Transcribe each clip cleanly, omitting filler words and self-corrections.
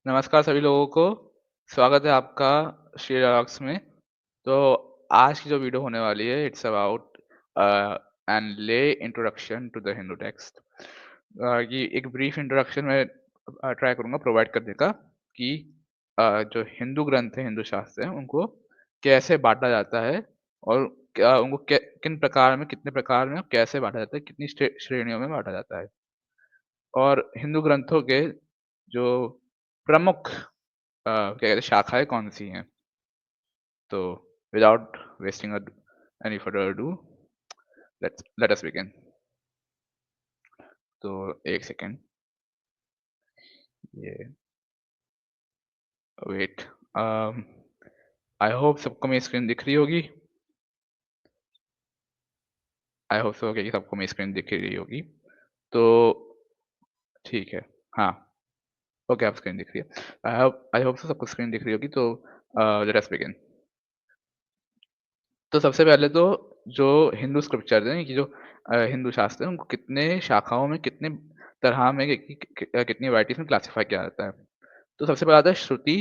नमस्कार सभी लोगों को, स्वागत है आपका श्री रॉक्स में। तो आज की जो वीडियो होने वाली है इट्स अबाउट एन ले introduction to the Hindu text. ये एक ब्रीफ इंट्रोडक्शन मैं ट्राई करूँगा प्रोवाइड करने का कि जो हिंदू ग्रंथ हैं, हिंदू शास्त्र हैं, उनको कैसे बाँटा जाता है और क्या उनको कै किन प्रकार में, कितने प्रकार में और कैसे बाँटा जाता है, कितनी श्रेणियों में बाँटा जाता है। और हिंदू ग्रंथों के जो प्रमुख क्या कहते हैं शाखाएँ कौन-सी हैं? तो without wasting any further ado let us begin. तो 1 सेकंड ये वेट अम, आई होप सबको मेरी स्क्रीन दिख रही होगी। आई होप सो कि सबको मेरी स्क्रीन दिख रही होगी। तो ठीक है, हाँ, ओके आप स्क्रीन दिख रही है। आई होप सो सबको स्क्रीन दिख रही होगी तो लेट अस बिगिन। तो सबसे पहले तो जो हिंदू स्क्रिप्चर्स हैं कि जो हिंदू शास्त्र हैं उनको कितने शाखाओं में कितने तरह में कितनी वैराइटीज़ में क्लासिफ़ाई किया जाता है। तो सबसे पहले आता है श्रुति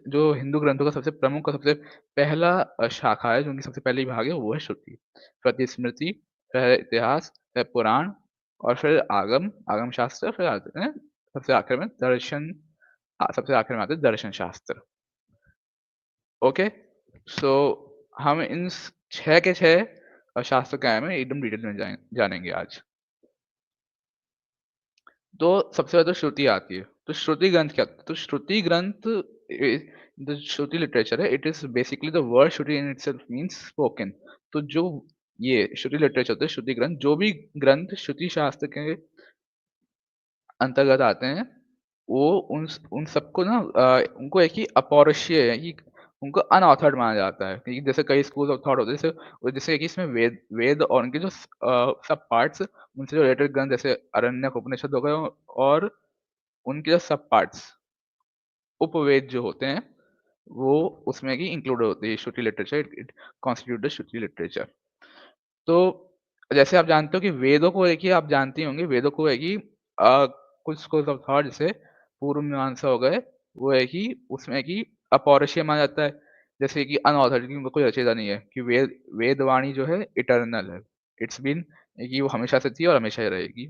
जो हिंदू ग्रंथों का सबसे प्रमुख और सबसे पहला शाखा है जो उनकी सबसे पहली भाग है वो है श्रुति। फिर स्मृति, फिर इतिहास, फिर पुराण और फिर आगम शास्त्र फिर आते हैं सबसे आखिर में दर्शन सबसे आखिर में आते हैं दर्शन शास्त्र। ओके? सो हम इन 6 के 6 शास्त्र क्या है एकदम डिटेल में जानेंगे आज। तो सबसे ज़्यादा श्रुति आती है। तो श्रुति ग्रंथ क्या होता है? तो श्रुति ग्रंथ द श्रुति लिटरेचर है, it is basically the word Shruti in itself means spoken. तो जो ये श्रुति लिटरेचर होता है, श्रुति ग्रंथ, जो भी ग्रंथ श्रुति शास्त्र के अंतर्गत आते हैं, वो उन सबको ना उनको एक ही अपौरुषीय है कि उनको अनऑथर्ड माना जाता है। क्योंकि जैसे कई स्कूल ऑफ थॉट होते हैं, जैसे कि इसमें वेद वेद और उनके जो सब पार्ट्स उनसे जो रिलेटेड ग्रंथ जैसे आरण्यक उपनिषद हो गए और उनके जो सब पार्ट्स उपवेद जो होते हैं, वो उसमें ही इंक्लूड होते हैं। Shruti literature it it constitute the Shruti literature. तो जैसे आप जानते हो कि वेदों को देखिए आप जानती होंगी वेदों को है कि कुछ स्कूल्स ऑफ थॉट जैसे पूर्व मीमांसा हो गए, वो है कि उसमें है कि अपौरुषीय माना जाता है। जैसे कि अनऑथर्ड कि उनका कोई रचयिता नहीं है कि वेदवाणी जो है इटर्नल है। इट्स बीन कि वो हमेशा से थी और हमेशा ही रहेगी।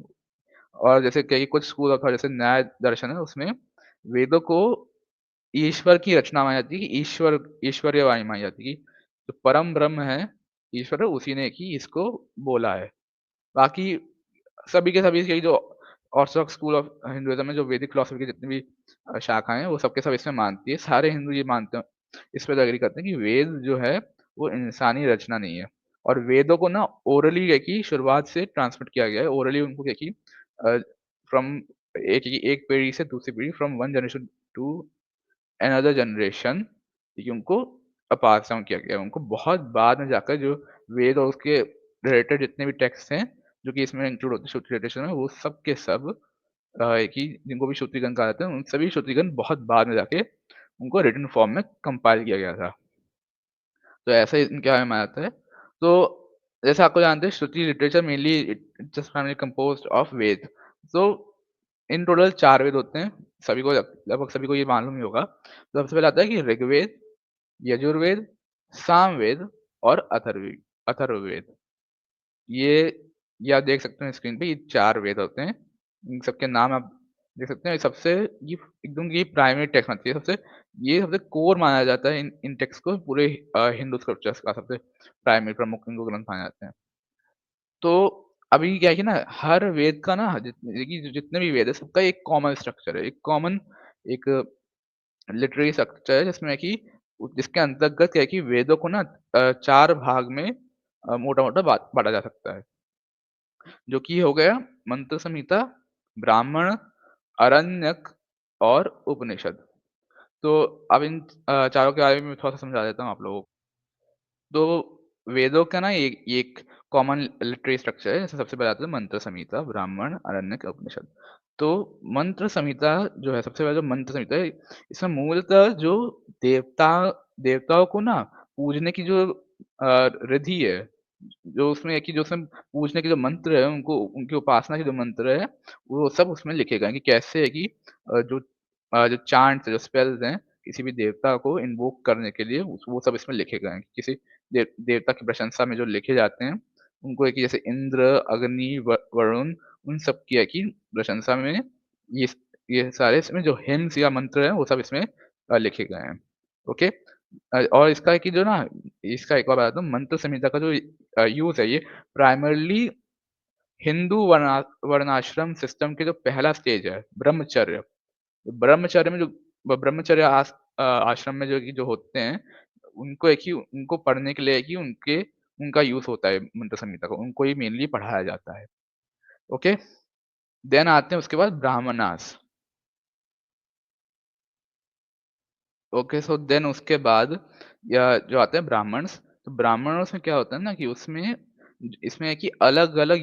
और जैसे कई कुछ स्कूल ऑफ थॉट जैसे न्याय दर्शन है उसमें वेदों को ईश्वर की रचना मानी जाती है कि ईश्वरीय वाणी मानी जाती है कि जो परम ब्रह्म है, ईश्वर है उसी ने ही इसको बोला है। बाकी सभी के सभी यही जो ऑर्थोडॉक्स स्कूल ऑफ हिंदुइज़्म में जो वैदिक फिलॉसफी की जितनी भी शाखाएँ हैं, वो सब के सब इसमें मानती है। सारे हिंदू ये मानते हैं, इस पे तो एग्री करते हैं कि वेद जो है, वो इंसानी रचना नहीं है। और वेदों को ना ओरली है कि शुरुआत से ट्रांसमिट किया गया है। ओरली उनको है कि अ, फ्रॉम एक पीढ़ी से दूसरी पीढ़ी from one generation to another generation देखिए उनको पास डाउन किया गया है। उनको बहुत बाद में जाकर जो वेद और उसके रिलेटेड जितने भी टेक्स्ट हैं, जो कि इसमें इंक्लूड होते हैं श्रुति ट्रेडिशन में, वो सब के सब एक ही जिनको भी श्रुतिगण कहा जाता है, उन सभी श्रुतिगण बहुत बाद में जाके उनको रिटन फॉर्म में कंपाइल किया गया था। तो ऐसा ही इनके बारे में माना जाता है। तो जैसे आपको जानते हैं Shruti literature mainly it just primary composed of Veda. तो इन टोटल 4 वेद होते हैं। सभी को लगभग सभी को ये मालूम ही होगा। तो सबसे पहले आता है कि ऋग्वेद, यजुर्वेद, सामवेद और अथर्ववेद। ये ये आप देख सकते हैं स्क्रीन पे, ये 4 वेद होते हैं। इन सबके नाम आप देख सकते हैं। सबसे ये एकदम ये प्राइमरी टेक्स्ट मानती है। ये सबसे कोर माना जाता है इन टेक्स्ट को पूरे हिंदू स्क्रिप्चर्स का सबसे प्राइमरी प्रमुख इनको ग्रंथ माने जाते हैं। तो अभी क्या है कि ना हर वेद का ना देखिए जितने भी वेद है सबका एक कॉमन स्ट्रक्चर है। एक कॉमन एक लिटरेरी स्ट्रक्चर है जिसमें है कि जिसके अंतर्गत क्या है कि वेदों को ना 4 भाग में मोटा-मोटा बाँटा जा सकता है। जो कि हो गया मंत्र संहिता, ब्राह्मण, आरण्यक और उपनिषद। तो अब इन चारों के बारे में मैं थोड़ा-सा समझा देता हूँ आप लोगों को। तो वेदों का ना एक कॉमन लिटरेरी स्ट्रक्चर है। जैसे सबसे पहले आता है मंत्र संहिता, ब्राह्मण, आरण्यक, उपनिषद। तो मंत्र संहिता जो है सबसे पहले जो मंत्र संहिता है, इसमें मूलतः जो देवता देवताओं को ना पूजने की जो रिधि है, जो उसमें है कि जो उसमें पूजने के जो मंत्र है, उनको उनकी उपासना के जो मंत्र है, वो सब उसमें लिखे गए हैं कि कैसे है कि जो जो चांट्स जो स्पेल्स हैं, किसी भी देवता को इन्वोक करने के लिए उस वो सब इसमें लिखे गए हैं। किसी देवता की प्रशंसा में जो लिखे जाते हैं, उनको है कि जैसे इंद्र, अग्नि, वरुण उन सब की है कि प्रशंसा में ये स ये सारे इसमें जो हिम्स या मंत्र हैं, वो सब इसमें लिखे गए हैं। ओके? और इसका है कि जो ना इसका एक और बताता हूँ, मंत्र संहिता का जो यूज़ है, ये प्राइमरीली हिंदू वर्णाश्रम सिस्टम के जो पहला स्टेज है, ब्रह्मचर्य। ब्रह्मचर्य में जो ब्रह्मचर्य आश्रम में जो कि जो होते हैं, उनको एक ही उनको पढ़ने के लिए है कि उनका यूज़ होता है मंत्र संहिता का, उनको ही मेनली पढ़ाया जाता है। ओके? देन आते हैं उसके बाद ब्राह्मणास। ओके, सो देन उसके बाद या जो आते हैं ब्राह्मण्स, तो ब्राह्मणों में क्या होता है ना कि उसमें इसमें है कि अलग-अलग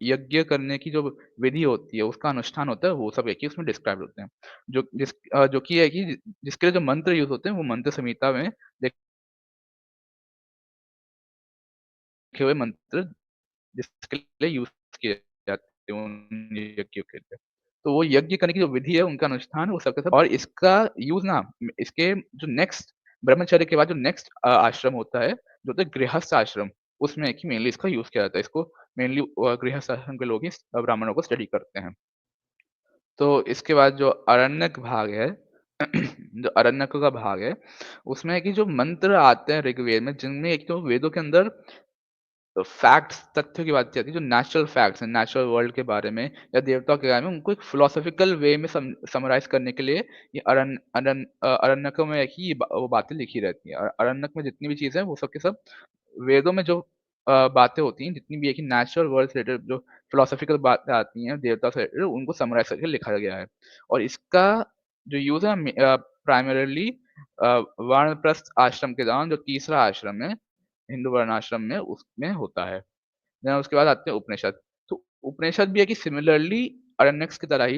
यज्ञ करने की जो विधि होती है, उसका अनुष्ठान होता है, वो सब एक ही उसमें डिस्क्राइब होते हैं। जो कि है कि जिसके लिए जो मंत्र यूज़ होते हैं, वो मंत्र संहिता में लिखे हुए मंत्र जिसके लिए यूज़ किए जाते हैं उन यज्ञों के लिए। तो वो यज्ञ करने की जो विधि है, उनका अनुष्ठान वो सब के सब और इसका यूज़ ना इसके जो नेक्स्ट ब्रह्मचर्य के बाद जो नेक्स्ट आश्रम होता है, जो होता है गृहस्थ आश्रम, उसमें है कि मेनली इसका यूज़ किया जाता है। इसको मेनली गृहस्थ आश्रम के लोग ही ब्राह्मणों को स्टडी करते हैं। तो इसके बाद जो अरण्यक भाग है, जो अरण्यक का भाग है, उसमें है कि जो मंत्र आते हैं ऋग्वेद में, जिनमें एक तो वेदों के अंदर फैक्ट्स तथ्यों की बात की जाती है, जो नेचुरल फैक्ट्स हैं, नेचुरल वर्ल्ड के बारे में या देवताओं के बारे में, उनको एक फिलॉसॉफिकल वे में समराइज़ करने के लिए ये अरण्यकों में ही वो बातें लिखी रहती हैं। और अरण्यक में जितनी भी चीज़ें हैं, वो सब के सब वेदों में जो बातें होती हैं, जितनी भी एक ही नेचुरल वर्ल्ड से रिलेटेड जो फिलॉसॉफिकल बातें आती हैं, देवता से रिलेटेड, उनको समराइज़ करके लिखा गया है। और इसका जो यूज़ है प्राइमरीली वानप्रस्थ आश्रम के दौरान जो तीसरा आश्रम है, हिंदू वर्णाश्रम में उसमें होता है। देन उसके बाद आते हैं उपनिषद। तो उपनिषद भी है कि सिमिलरली अरण्यक्स की तरह ही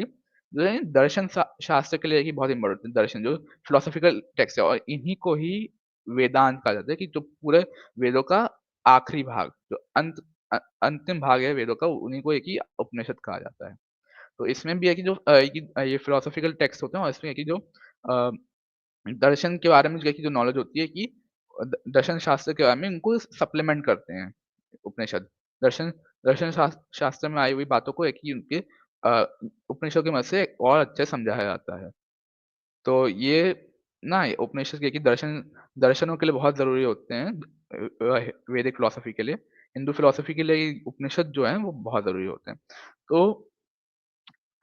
जो है दर्शन शास्त्र के लिए एक ही बहुत इम्पोर्टेंट है, दर्शन जो फिलोसॉफिकल टेक्स्ट है और इन्हीं को ही वेदांत कहा जाता है कि जो पूरे वेदों का आखिरी भाग जो अंतिम भाग है वेदों का उन्हीं को एक ही उपनिषद कहा जाता है। तो इसमें भी है कि जो ये फिलोसॉफिकल टेक्स्ट होते हैं और इसमें है कि जो अ दर्शन के बारे में जो की जो नॉलेज होती है कि दर्शन शास्त्र के बारे में इनको सप्लीमेंट करते हैं उपनिषद। दर्शन दर्शन शास्त्र में आई हुई बातों को एक ही उनके उपनिषद की मदद से और अच्छे से समझाया जाता है। तो ये ना ये उपनिषद के कि दर्शनों के लिए बहुत ज़रूरी होते हैं वैदिक फिलॉसफी के लिए। हिंदू फिलॉसफी के लिए ये उपनिषद जो हैं वो बहुत ज़रूरी होते हैं। तो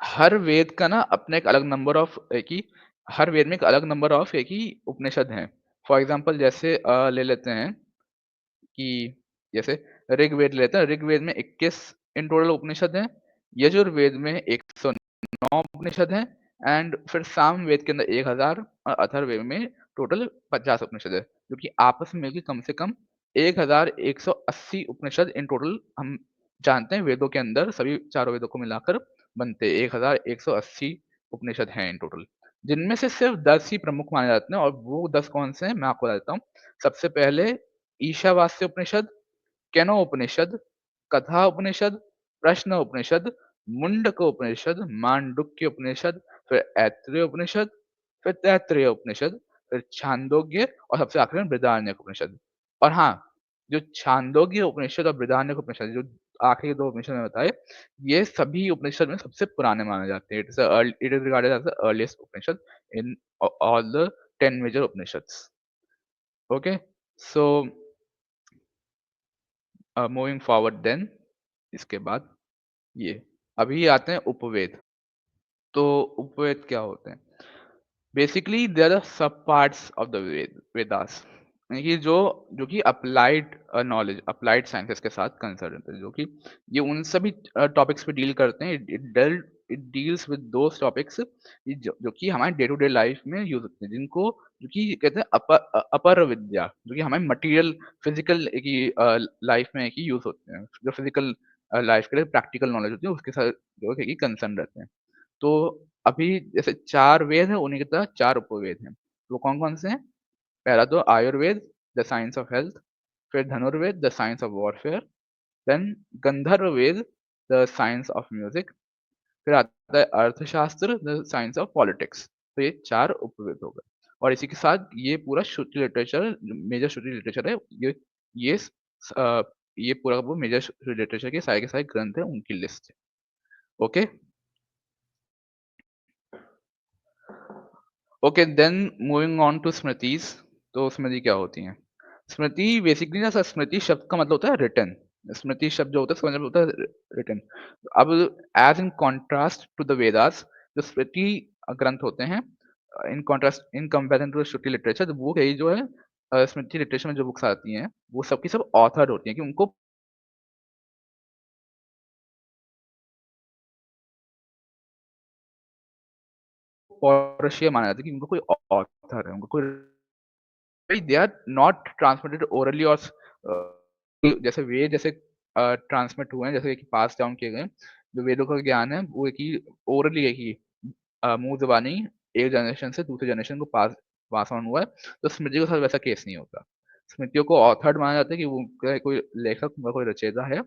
हर वेद का ना अपना एक अलग नंबर ऑफ है कि हर वेद में एक अलग नंबर ऑफ है कि उपनिषद हैं। फॉर एग्ज़ाम्पल जैसे ले लेते हैं कि जैसे ऋग्वेद लेते हैं, ऋग्वेद में 21 इन टोटल उपनिषद हैं, यजुर्वेद में 109 उपनिषद हैं एंड फिर सामवेद के अंदर 1000 और अथर्ववेद में टोटल 50 उपनिषद है, जो कि आपस में मिलके कम से कम 1180 उपनिषद इन टोटल हम जानते हैं वेदों के अंदर सभी चारों वेदों को मिलाकर बनते हैं 1180 उपनिषद हैं इन टोटल, जिनमें से सिर्फ 10 ही प्रमुख माने जाते हैं और वो 10 कौन से हैं मैं आपको बता देता हूँ। सबसे पहले ईशावास्य उपनिषद, केनो उपनिषद, कथा उपनिषद, प्रश्न उपनिषद, मुंडक उपनिषद, मांडुक्य उपनिषद, फिर ऐत्रेय उपनिषद, फिर तैत्तिरीय उपनिषद, फिर छांदोग्य और सबसे आखिरी में बृहदारण्यक उपनिषद। और हाँ, जो छांदोग्य उपनिषद और बृहदारण्यक उपनिषद जो आखिरी 2 उपनिषद मैंने बताए, ये सभी उपनिषद में सबसे पुराने माने जाते हैं। It is regarded as the earliest Upanishad in all the 10 major Upanishads. Okay? So moving forward then इसके बाद ये अभी आते हैं उपवेद। तो उपवेद क्या होते हैं? बेसिकली देयर आर सब पार्ट्स ऑफ द वेदास यानी कि जो कि अप्लाइड नॉलेज अप्लाइड साइंसेस के साथ कंसर्न होते हैं जो कि ये उन सभी टॉपिक्स पे डील करते हैं it deals with those topics जो कि हमारे डे टू डे लाइफ में यूज होते हैं जिनको जो कि कहते हैं अपर विद्या जो कि हमारे मटेरियल फिजिकल की लाइफ में की यूज होते हैं जो फिजिकल लाइफ के लिए प्रैक्टिकल नॉलेज होती है उसके साथ जो है कि कंसर्न रहते हैं। तो अभी जैसे 4 वेद हैं, उन्हीं की तरह 4 उपवेद हैं। वो कौन-कौन से हैं? पहला तो Ayurveda, the science of health, फिर Dhanurveda, the science of warfare, then Gandharvaveda, the science of music, फिर आता है अर्थशास्त्र, द साइंस ऑफ पॉलिटिक्स। तो ये 4 उपवेद हो गए और इसी के साथ ये पूरा श्रुति लिटरेचर मेजर श्रुति लिटरेचर है, ये स अ, ये पूरा वो मेजर श्रुति लिटरेचर के सारे ग्रंथ हैं, उनकी लिस्ट है। Okay? Okay, then moving on to Smritis. तो स्मृति क्या होती हैं? स्मृति बेसिकली ना, स्मृति शब्द का मतलब होता है रिटन। स्मृति शब्द जो होता है इसका मतलब होता है रिटन। अब as in contrast to the Vedas, जो स्मृति ग्रंथ होते हैं, in comparison to Shruti literature, वो यही जो है स्मृति लिटरेचर में जो बुक्स आती हैं, वो सब की सब ऑथर्ड होती हैं कि उनको पौरुषीय माना जाता है कि उनको कोई ऑथर है, उनको कोई they are not transmitted orally और जैसे वेद जैसे ट्रांसमिट हुए हैं, जैसे कि पास डाउन किए गए हैं, जो वेदों का ज्ञान है वो एक ही ओरली एक ही मुंह ज़बानी एक जनरेशन से दूसरे जनरेशन को पास ऑन हुआ है। तो स्मृति के साथ वैसा केस नहीं होता। स्मृतियों को ऑथर्ड माना जाता है कि वो उनका कोई लेखक, उनका कोई रचयिता है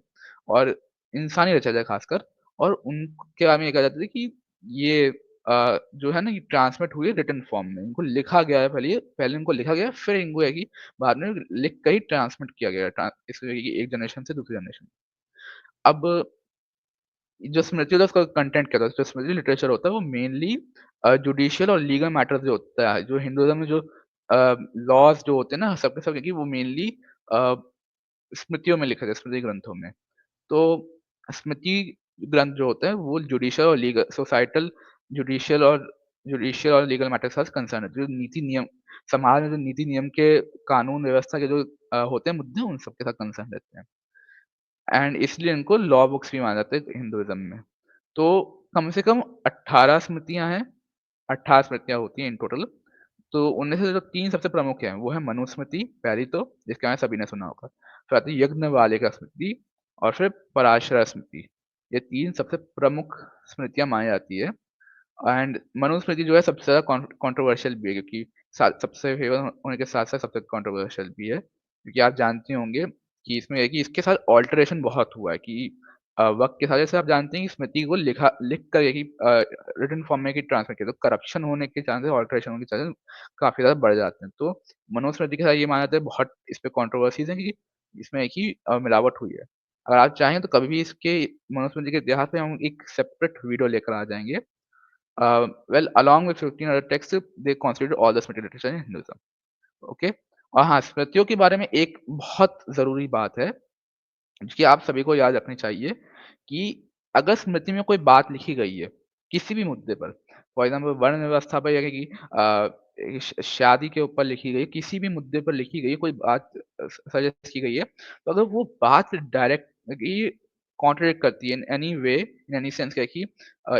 और इंसानी रचयिता है खासकर, और उनके बारे में ये कहा जाता है कि ये जो है ना, ये ट्रांसमिट हुई है रिटन फॉर्म में। इनको लिखा गया है, पहले इनको लिखा गया है, फिर इनको है कि बाद में लिख कर ही ट्रांसमिट किया गया है, इसलिए कि एक जनरेशन से दूसरी जनरेशन। अब जो स्मृति होता है उसका कंटेंट क्या होता है? जो स्मृति लिटरेचर होता है वो मेनली जुडिशियल और लीगल मैटर्स जो होता है, जो हिंदुइज़्म में जो लॉज़ जो होते हैं ना, सब के सब, क्योंकि वो मेनली अ, स्मृतियों में लिखे थे, स्मृति ग्रंथों में। तो स्मृति ग्रंथ जो होते हैं वो जुडिशियल और लीगल सोसाइटल जुडिशियल और लीगल मैटर के साथ कंसर्न है। जो नीति नियम समाज में जो नीति नियम के कानून व्यवस्था के जो होते हैं मुद्दे, उन सब के साथ कंसर्न रहते हैं। एंड इसलिए इनको लॉ बुक्स भी माना जाता है हिंदुइज़्म में। तो कम से कम 18 स्मृतियाँ हैं, 18 स्मृतियाँ होती हैं इन टोटल। तो उनमें से जो 3 सबसे प्रमुख हैं, वो है मनुस्मृति पहली तो, जिसके बारे में सभी ने सुना होगा। फिर आती है यज्ञवल्क्य स्मृति और फिर पराशर स्मृति। ये 3 सबसे प्रमुख स्मृतियाँ मानी जाती है। एंड मनुस्मृति जो है सबसे ज़्यादा कंट्रोवर्शियल भी है, क्योंकि सबसे फेमस होने के साथ-साथ सबसे कंट्रोवर्शियल भी है। क्योंकि आप जानते होंगे कि इसमें है कि इसके साथ अल्टरेशन बहुत हुआ है कि वक़्त के साथ, जैसे आप जानते हैं कि स्मृति को लिख कर ही रिटन फॉर्म में ही ट्रांसफर किया, तो करप्शन होने के चांसेस, अल्टरेशन होने के चांसेस काफ़ी ज़्यादा बढ़ जाते हैं। तो मनुस्मृति के साथ ये माना जाता है, बहुत इस पे कंट्रोवर्सीज़ हैं कि इसमें एक ही मिलावट हुई है। अगर आप चाहें तो कभी भी इसके मनुस्मृति के इतिहास पे हम एक सेपरेट वीडियो लेकर आ जाएँगे। Well, along with 15 other texts, they constitute all the Smriti literature in Hinduism. Okay? और हाँ, स्मृतियों के बारे में एक बहुत ज़रूरी बात है, कि आप सभी को याद रखनी चाहिए कि अगर स्मृति में कोई बात लिखी गई है, किसी भी मुद्दे पर, फॉर एग्ज़ाम्पल वर्ण व्यवस्था पर, या कि शादी के ऊपर लिखी गई, किसी भी मुद्दे पर लिखी गई कोई बात, सजेस्ट की गई है, तो अगर वो बात डायरेक्टली कॉन्ट्रडिक्ट करती है in any way, in any sense, क्या है कि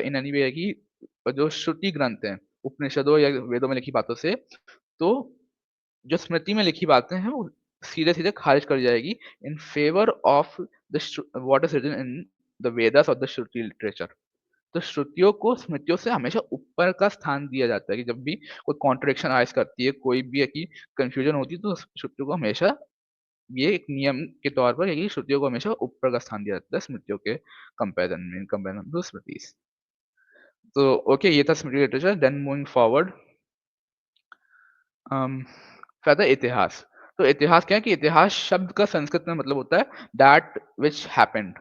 इन एनी वे है कि जो श्रुति ग्रंथ हैं, उपनिषदों या वेदों में लिखी बातों से, तो जो स्मृति में लिखी बातें हैं वो सीधे-सीधे खारिज कर जाएगी in favour of the what is written in the Vedas और द श्रुति लिटरेचर। तो श्रुतियों को स्मृतियों से हमेशा ऊपर का स्थान दिया जाता है, कि जब भी कोई कॉन्ट्रडिक्शन अराइज़ करती है, कोई भी है कि कन्फ्यूजन होती है, तो श्रुतियों को हमेशा, ये एक नियम के तौर पर है कि श्रुतियों को हमेशा ऊपर का स्थान दिया जाता है स्मृतियों के कंपैरिज़न टू स्मृतिज़। तो ओके, ये था स्मृति लिटरेचर। देन मूविंग फॉरवर्ड, अम, फिर आता है इतिहास। तो इतिहास क्या है कि इतिहास शब्द का संस्कृत में मतलब होता है दैट व्हिच हैपेंड।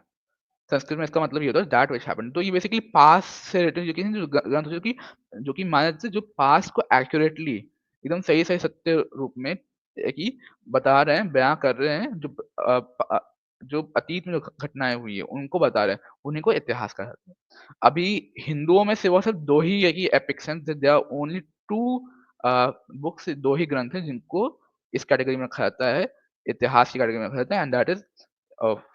संस्कृत में इसका मतलब ये होता है दैट व्हिच हैपेंड। तो ये बेसिकली पास्ट से रिलेटेड जो कि ग्रंथ होते हैं, जो कि माना जाता है, जो पास्ट को एक्यूरेटली एकदम सही-सही सत्य रूप में कि बता रहे हैं, बयाँ कर रहे हैं, जो अतीत में जो घटनाएँ हुई हैं, उनको बता रहे हैं, उन्हीं को इतिहास कहा जाता है। अभी हिंदुओं में सिर्फ 2 ही है कि एपिक्स हैं, देयर आर ओनली 2 बुक्स, 2 ही ग्रंथ हैं जिनको इस कैटेगरी में रखा जाता है, इतिहास की कैटेगरी में रखा जाता है, and that is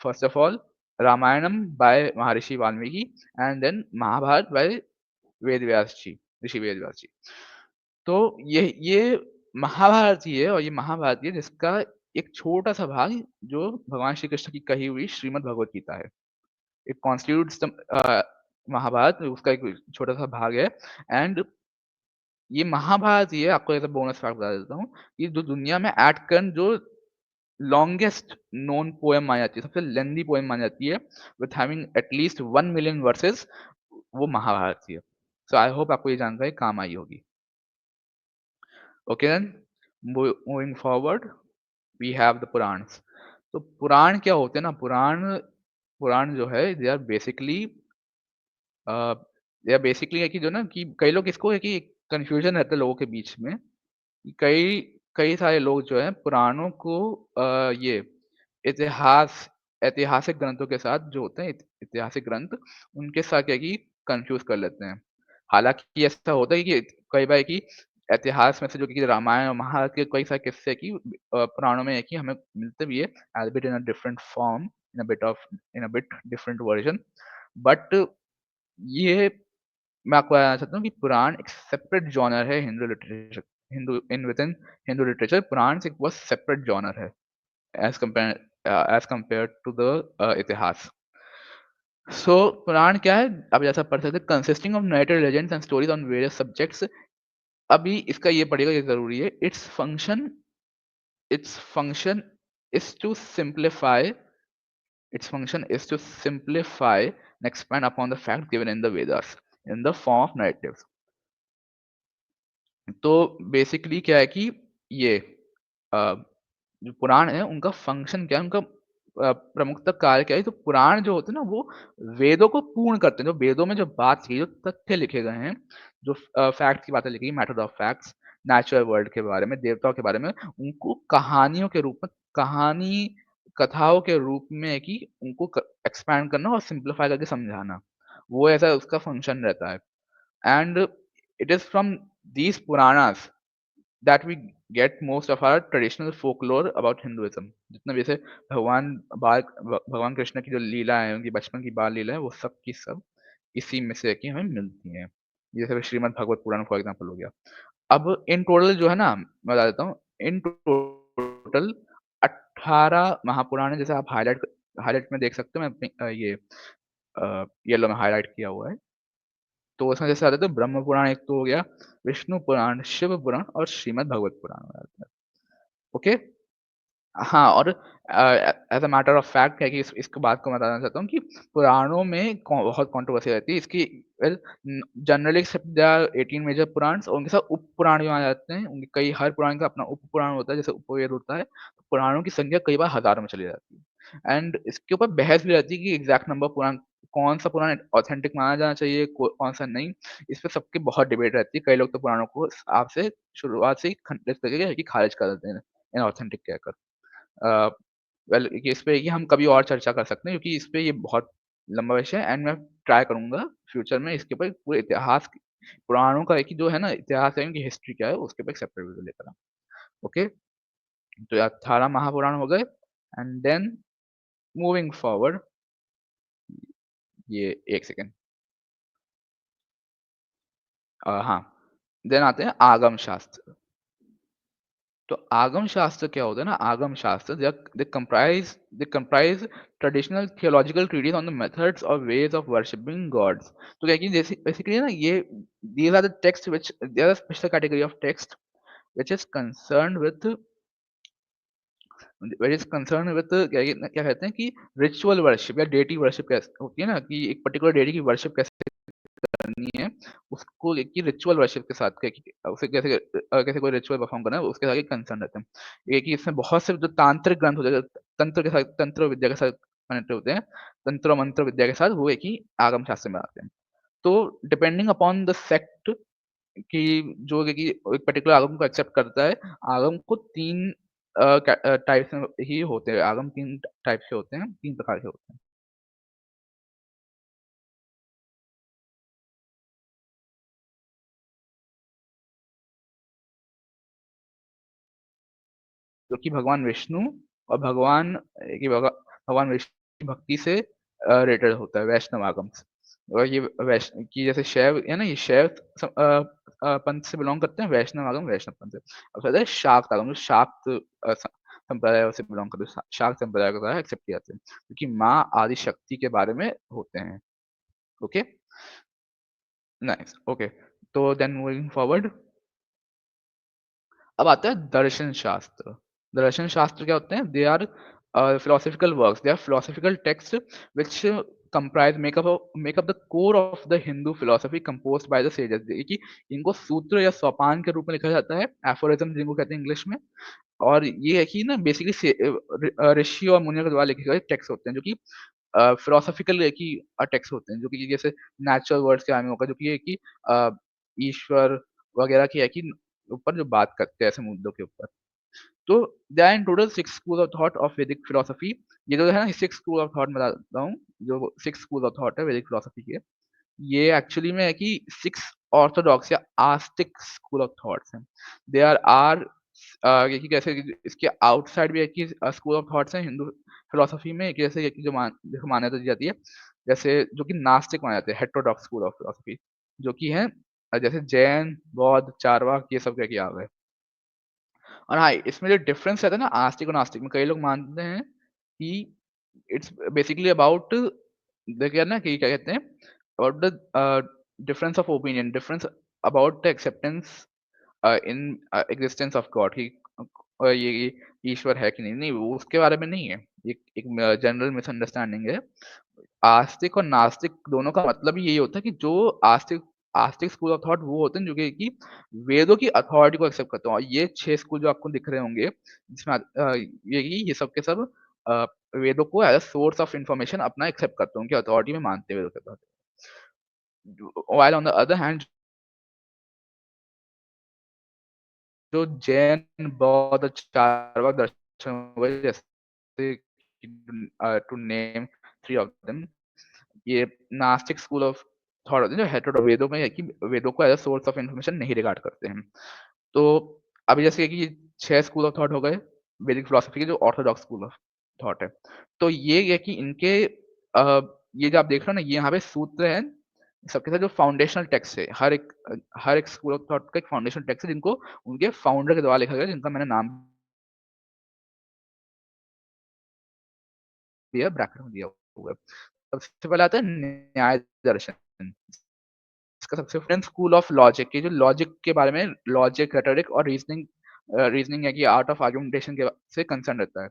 first of all Ramayanam by Maharshi Valmiki, and then Mahabharat by Ved Vyas ji, Rishi Ved Vyas ji. तो ये महाभारत ही है, और ये महाभारत ही है जिसका एक छोटा-सा भाग जो भगवान श्री कृष्ण की कही हुई श्रीमद् भगवत गीता है। इट कॉन्स्टिट्यूट्स द महाभारत, उसका एक छोटा-सा भाग है। एंड ये महाभारत ही है, आपको एज़ अ बोनस फैक्ट बता देता हूँ, कि जो दुनिया में एट करंट जो लॉन्गेस्ट नोन पोएम मानी जाती है, सबसे लेंथी पोएम मानी जाती है, with having at least 1 million versus, वो महाभारत ही है। सो आई होप आपको ये जानकारी काम आई होगी। Okay then, moving forward we have the Puranas. तो पुराण क्या होते हैं ना, पुराण पुराण जो है दे आर बेसिकली या बेसिकली है कि जो ना कि कई लोग इसको है कि कंफ्यूजन रहता है लोगों के बीच में कि कई कई सारे लोग जो हैं पुराणों को ये इतिहास ऐतिहासिक ग्रंथों के साथ जो होते हैं ऐतिहासिक ग्रंथ उनके साथ क्या है कि कंफ्यूज कर लेते हैं। हालांकि ऐसा होता है कि कई बार कि इतिहास में से जो कि रामायण और महाभारत के कई सारे किस्से कि पुराणों में है कि हमें मिलते भी है albeit in a different form, in a bit different version, but ये मैं आपको बताना चाहता हूँ कि पुराण एक सेपरेट जॉनर है हिंदू लिटरेचर, हिंदू इन विदिन हिंदू लिटरेचर पुराण एक बहुत सेपरेट जॉनर है एज कंपेयर टू द इतिहास। सो पुराण क्या है, आप जैसा पढ़ सकते हैं, consisting of narrated legends and stories on various subjects. अभी इसका ये पढ़ेगा, ये जरूरी है। Its function is to simplify its function is to simplify and expand upon the facts given in the Vedas in the form of narratives। तो basically क्या है कि ये अ, जो पुराण है उनका फंक्शन क्या है, उनका प्रमुखता कार्य क्या है। तो पुराण जो होते हैं ना वो वेदों को पूर्ण करते हैं। जो वेदों में जो बात की, जो तथ्य लिखे गए हैं, जो फैक्ट्स की बातें लिखी गई, matter of facts, natural world के बारे में, देवताओं के बारे में, उनको कहानियों के रूप में, कहानी कथाओं के रूप में है कि उनको एक्सपैंड करना और सिंप्लीफाई करके समझाना, वो ऐसा उसका फंक्शन रहता है। And it is from these Puranas that we get most of our traditional folklore about Hinduism। जितना भी जैसे भगवान कृष्ण की जो लीला है, उनकी बचपन की बाल लीला है, वो सब की सब इसी में से है कि हमें मिलती हैं। जैसे श्रीमद् भागवत पुराण फॉर एग्जाम्पल हो गया। अब इन टोटल जो है ना, मैं बता देता हूँ, इन टोटल 18 महापुराण है। जैसे आप हाईलाइट हाईलाइट में देख सकते हो, मैं अपनी ये येलो में हाईलाइट किया हुआ है। तो उसमें जैसे आते थे ब्रह्म पुराण एक तो हो गया, विष्णु पुराण, शिव पुराण और श्रीमद् भगवत पुराण हो जाता है। ओके? हाँ, और as a matter of fact है कि इसके बात को मैं बताना चाहता हूँ कि पुराणों में बहुत कंट्रोवर्सी रहती है। इसकी well generally there are 18 major Puranas और उनके साथ उप पुराण भी माने जाते हैं। उनके कई हर पुराण का अपना उप पुराण होता है, जैसे उपवेद होता है। तो पुराणों की संख्या कई बार हज़ारों में चली जाती है। एंड इसके ऊपर बहस भी रहती है कि एग्ज़ैक्ट नंबर पुराण कौन-सा पुराण ऑथेंटिक माना जाना चाहिए, कौन-सा नहीं। इस पे सबकी बहुत डिबेट रहती है। कई लोग तो पुराणों को आप से शुरुआत से ही खंडित करके कि खारिज कर देते हैं, इनऑथेंटिक कहकर। अ, वेल ये इस पे कि हम कभी और चर्चा कर सकते हैं, क्योंकि इस पे ये बहुत लंबा विषय है। एंड मैं ट्राई करूँगा फ्यूचर में इसके ऊपर पूरे इतिहास पुराणों का एक जो है ना इतिहास है, उनकी हिस्ट्री क्या है, उसके ऊपर एक सेपरेट वीडियो लेकर आऊँ। ओके? तो ये 18 महापुराण हो गए। एंड देन मूविंग फॉरवर्ड, ये 1 सेकंड, हाँ, देन आते हैं आगम शास्त्र। तो आगम शास्त्र क्या होता है ना, Agama Shastra they comprise traditional theological treatises on the methods और वेज ऑफ वर्शिपिंग गॉड्स। तो क्या है कि जैसे बेसिकली ना ये these are the text which they are special category of text which is concerned with क्या क्या कहते हैं कि रिचुअल वर्शिप या डेटी वर्शिप कैसे होती है ना, कि एक पर्टिकुलर डेटी की वर्शिप कैसे करनी है, उसको एक ही रिचुअल वर्शिप के साथ उसे कैसे कैसे कोई रिचुअल परफॉर्म करना है, उसके साथ एक कंसर्न रहते हैं। एक ही इसमें बहुत से जो तांत्रिक ग्रंथ होते हैं, तंत्र के साथ, तंत्र विद्या के साथ कनेक्टेड होते हैं, तंत्र और मंत्र विद्या के साथ, वो एक ही आगम शास्त्र में आते हैं। तो डिपेंडिंग अपॉन द सेक्ट कि जो है कि एक पर्टिकुलर आगम को एक्सेप्ट करता है, आगम को 3 टाइप्स में ही होते हैं। आगम 3 टाइप के होते हैं, 3 प्रकार के होते हैं। जो कि भगवान विष्णु और भगवान विष्णु की भक्ति से रिलेटेड होता है, वैष्णव आगम से। और ये कि जैसे शैव है ना, ये शैव पंथ से बिलॉन्ग करते हैं, वैष्णव आगम वैष्णव पंथ से। और फिर है शाक्त आगम, जो शाक्त संप्रदाय से बिलॉन्ग करते हैं, शाक्त संप्रदाय के द्वारा एक्सेप्ट किए जाते हैं, क्योंकि माँ आदि शक्ति के बारे में होते हैं। Okay, nice, okay. तो देन मूविंग फॉरवर्ड, अब आता है दर्शन शास्त्र। दर्शन शास्त्र क्या होते हैं? They are philosophical works, they are philosophical texts which comprise make up the core of the Hindu philosophy composed by the sages. देखिए कि इनको सूत्र या सोपान के रूप में लिखा जाता है, एफोरिज़्म जिनको कहते हैं इंग्लिश में। और ये है कि ना बेसिकली ऋषि और मुनियों के द्वारा लिखे गए टेक्स्ट होते हैं, जो कि फिलॉसॉफिकल है कि टेक्स्ट होते हैं, जो कि जैसे नेचुरल वर्ड्स के बारे में होगा, जो कि है कि अ, ईश्वर वगैरह की है कि ऊपर जो बात करते हैं ऐसे मुद्दों के ऊपर। तो there are in total 6 school of thought of Vedic philosophy. ये जो है ना 6 स्कूल ऑफ थॉट मैं बताता हूँ, जो 6 स्कूल ऑफ थॉट है वैदिक फिलॉसफी के। ये एक्चुअली में है कि 6 ऑर्थोडॉक्स या आस्तिक स्कूल ऑफ थॉट्स हैं। देयर आर ये कि कैसे कि इसके आउटसाइड भी है कि स्कूल ऑफ थॉट्स हैं हिंदू फिलॉसफी में, एक जैसे कि जो मान्यता दी जाती है, जैसे जो कि नास्तिक माने जाते हैं, हेटेरोडॉक्स स्कूल ऑफ फिलॉसफी, जो कि हैं जैसे जैन, बौद्ध, चारवाक ये सब का किया हुआ है। और हाँ, इसमें जो डिफरेंस रहता है ना आस्तिक और नास्तिक में, कई लोग मानते हैं कि इट्स बेसिकली अबाउट देखिए ना कि क्या कहते हैं, about the difference of opinion, difference about the acceptance in existence of God कि ये ईश्वर है कि नहीं, नहीं वो उसके बारे में नहीं है। एक जनरल मिसअंडरस्टैंडिंग है। आस्तिक और नास्तिक दोनों का मतलब ही यही होता है कि जो आस्तिक आस्तिक स्कूल ऑफ थॉट वो होते हैं जो कि वेदों की अथॉरिटी को एक्सेप्ट करते हैं, और ये 6 स्कूल जो आपको दिख रहे होंगे जिसमें ये सब के सब अ, वेदों को as a source of information अपना एक्सेप्ट करते हैं, उनकी अथॉरिटी में मानते हुए वेदों के तहत। While on the other hand जो जैन, बौद्ध, चार्वाक दर्शन हो गए, जैसे टू नेम 3 ऑफ देम, ये नास्तिक स्कूल ऑफ थॉट होते हैं, जो वेदों में है कि वेदों को as a source of information नहीं रिगार्ड करते हैं। तो अभी जैसे कि 6 स्कूल ऑफ थॉट हो गए, वैदिक फिलॉसफी के जो ऑर्थोडॉक्स स्कूल ऑफ थॉट है। तो ये है कि इनके ये जो आप देख रहे हो ना, ये यहाँ पे सूत्र हैं, सबके साथ जो फाउंडेशनल टेक्स्ट है, हर एक स्कूल ऑफ थॉट का एक फाउंडेशनल टेक्स्ट है, जिनको उनके फाउंडर के द्वारा लिखा गया है, जिनका मैंने नाम दिया, ब्रैकेट में दिया हुआ है। सबसे पहले आता है न्याय दर्शन। इसका सबसे फ्रेंड स्कूल ऑफ लॉजिक, ये जो लॉजिक के बारे में, लॉजिक, रेटोरिक और रीजनिंग है कि आर्ट ऑफ आर्गुमेंटेशन के से कंसर्न रहता है।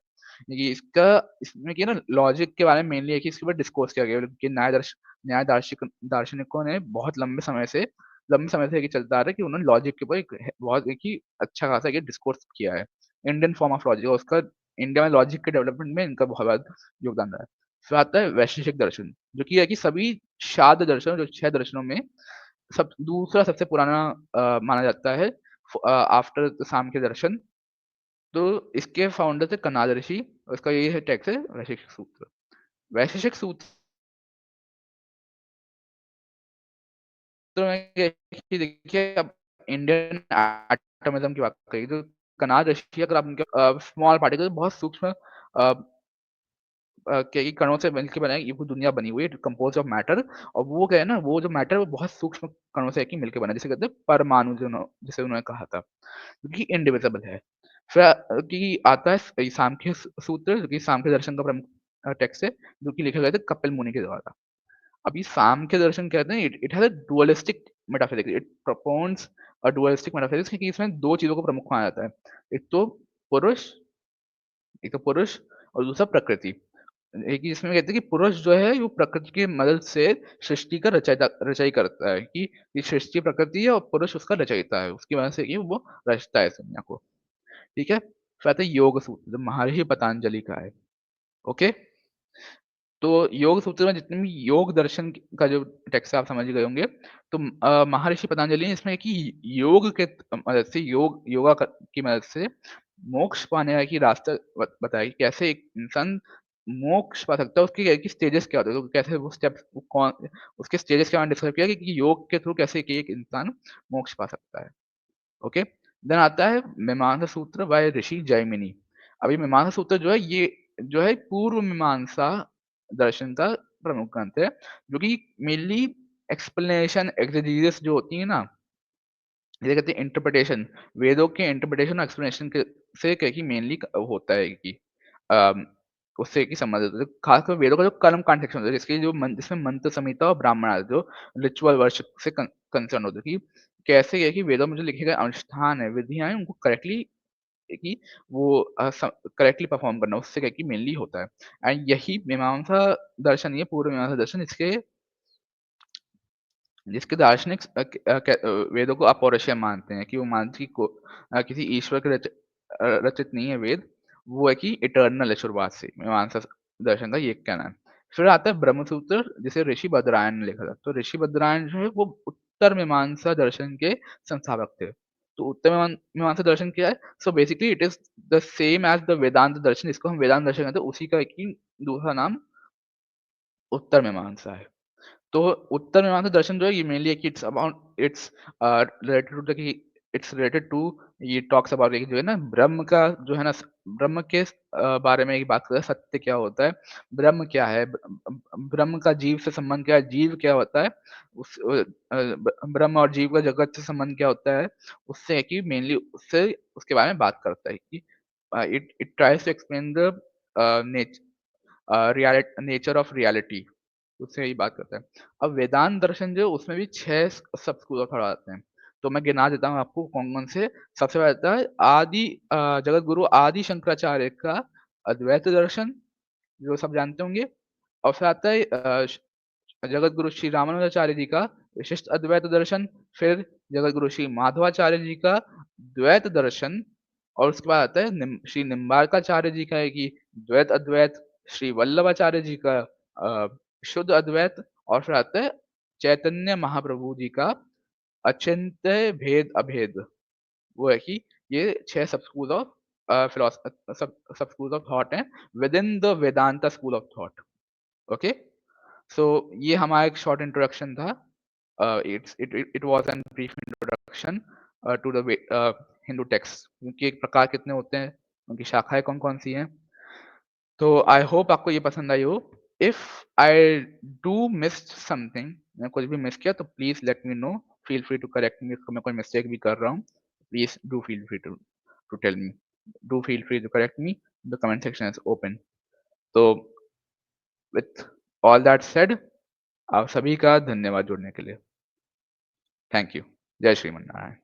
ये इसका इसमें क्या है ना, लॉजिक के बारे में मेनली है कि इसके ऊपर डिस्कोर्स किया गया है कि न्याय दार्शनिकों ने बहुत लंबे समय से ये चलता आ रहा है कि उन्होंने लॉजिक के ऊपर बहुत एक ही अच्छा खासा एक डिस्कोर्स किया है। इंडियन फॉर्म ऑफ लॉजिक, और उसका इंडिया में लॉजिक के डेवलपमेंट में इनका बहुत बड़ा योगदान रहा है। फिर आता है वैशेषिक दर्शन, जो कि है कि सभी शाक्त दर्शन, जो 6 दर्शनों में सब दूसरा सबसे पुराना माना जाता है आफ्टर सांख्य दर्शन। तो इसके फाउंडर थे कणाद ऋषि, और इसका ये है टेक्स्ट है वैशेषिक सूत्र। वैशेषिक सूत्र में ये है कि देखिए, अब इंडियन एटॉमिज्म की बात करें तो कणाद ऋषि, अगर आप उनके स्मॉल पार्टिकल बहुत सूक्ष्म कई कणों से मिलके बनाई ये पूरी दुनिया बनी हुई है, कंपोज्ड ऑफ मैटर। और वो क्या है ना, वो जो मैटर वो बहुत सूक्ष्म कणों से है कि मिलके बना है, जिसे कहते हैं परमाणु, जिसे उन्होंने कहा था, जो कि इनडिविजिबल है। फिर कि आता है सांख्य सूत्र, जो कि सांख्य दर्शन का प्रमुख टेक्स्ट है, जो कि लिखा गया था कपिल मुनि के द्वारा। अभी सांख्य दर्शन कहते हैं it it has a dualistic metaphysics, it propounds a dualistic metaphysics, क्योंकि इसमें 2 चीज़ों को प्रमुख माना जाता है। एक तो पुरुष एक तो पुरुष और दूसरा प्रकृति। एक ही इसमें कहते हैं कि पुरुष जो है वो प्रकृति की मदद से सृष्टि का रचाई करता है, कि ये सृष्टि प्रकृति है और पुरुष उसका रचयिता है, उसकी वजह से ही वो रचता है इस दुनिया को। ठीक है? फिर आता है योग सूत्र, जो महर्षि पतंजलि का है। ओके? तो योग सूत्र में जितने भी योग दर्शन का जो टेक्स्ट है आप समझ गए होंगे। तो महर्षि पतंजलि ने इसमें कि योग के मदद से योगा की मदद से मोक्ष पाने का कि रास्ता बताया कि कैसे एक इंसान मोक्ष पा सकता है, उसकी स्टेजेस क्या होते हैं, तो कैसे वो स्टेप्स कौन उसके स्टेजेस के बारे में डिस्कस किया कि योग के थ्रू कैसे कि एक इंसान मोक्ष पा सकता है। ओके, देन आता है मीमांसा सूत्र बाय ऋषि जैमिनी। अभी मीमांसा सूत्र जो है ये जो है पूर्व मीमांसा दर्शन का प्रमुख ग्रंथ है, जो कि मेनली एक्सप्लेनेशन एक्सेजीसिस जो होती है ना, इसे कहते हैं इंटरप्रिटेशन, वेदों के इंटरप्रिटेशन और एक्सप्लेनेशन के से क्या है कि मेनली होता है कि अम, उससे की संबंधित होता है। खासकर वेदों का जो कर्म कांड सेक्शन होता है, जिसमें मंत्र संहिता और ब्राह्मण आदि जो रिचुअल वर्शिप से कंसर्न होते हैं कि कैसे ये है कि वेदों में जो लिखे गए अनुष्ठान है, विधियाँ हैं, उनको करेक्टली कि वो करेक्टली परफॉर्म करना, उससे क्या है कि मेनली होता है। एंड यही मीमांसा दर्शन, ये पूर्व मीमांसा दर्शन इसके जिसके दार्शनिक वेदों को अपौरुषेय मानते हैं, कि वो मानते हैं कि किसी ईश्वर के रचित नहीं है वेद, वो है कि इटर्नल है शुरुआत से, मीमांसा दर्शन का ये कहना है। फिर आता है ब्रह्मसूत्र, जिसे ऋषि बद्रायन ने लिखा था। तो ऋषि बद्रायन जो है वो उत्तर मीमांसा दर्शन के संस्थापक थे। तो उत्तर मीमांसा दर्शन क्या है? So basically it is the same as the Vedanta Darshan, इसको हम वेदांत दर्शन कहते हैं, उसी का एक ही दूसरा नाम उत्तर मीमांसा है। तो उत्तर मीमांसा दर्शन जो है ये मेनली है कि इट्स रिलेटेड टू द कि इट्स रिलेटेड टू, ये टॉक्स अबाउट एक जो है ना ब्रह्म का जो है ना ब्रह्म के बारे में ये बात करता है, सत्य क्या होता है, ब्रह्म क्या है, ब्रह्म का जीव से संबंध क्या है, जीव क्या होता है, ब्रह्म और जीव का जगत से संबंध क्या होता है, उससे है कि मेनली उससे उसके बारे में बात करता है कि it it tries to explain the nature of reality, उससे यही बात करता है। अब वेदांत दर्शन जो है उसमें भी 6 सब स्कूल ऑफ थॉट आते हैं। तो मैं गिना देता हूँ आपको कौन-कौन से। सबसे पहले आता है जगत गुरु आदि शंकराचार्य का अद्वैत दर्शन, जो सब जानते होंगे। और फिर आता है जगत गुरु श्री रामानुजाचार्य जी का विशिष्ट अद्वैत दर्शन, फिर जगत गुरु श्री माधवाचार्य जी का द्वैत दर्शन, और उसके बाद आता है श्री निम्बार्काचार्य जी का है कि द्वैत अद्वैत, श्री वल्लभाचार्य जी का शुद्ध अद्वैत, और फिर आता है चैतन्य महाप्रभु जी का अचिंत्य भेद अभेद। वो है कि ये 6 सब स्कूल ऑफ सब स्कूल ऑफ थॉट हैं within the Vedanta school of thought. Okay? So ये हमारा एक शॉर्ट इंट्रोडक्शन था। It was an brief introduction to the Hindu text, उनके प्रकार कितने होते हैं, उनकी शाखाएँ कौन-कौन सी हैं। तो आई होप आपको ये पसंद आई हो। If I do missed something, मैं कुछ भी मिस किया तो please let me know, feel free to correct me, मैं कोई मिस्टेक भी कर रहा हूँ, please do feel free to to tell me, do feel free to correct me, the comment section is open. तो विथ ऑल दैट सेड, आप सभी का धन्यवाद जुड़ने के लिए। Thank you. जय श्रीमन नारायण।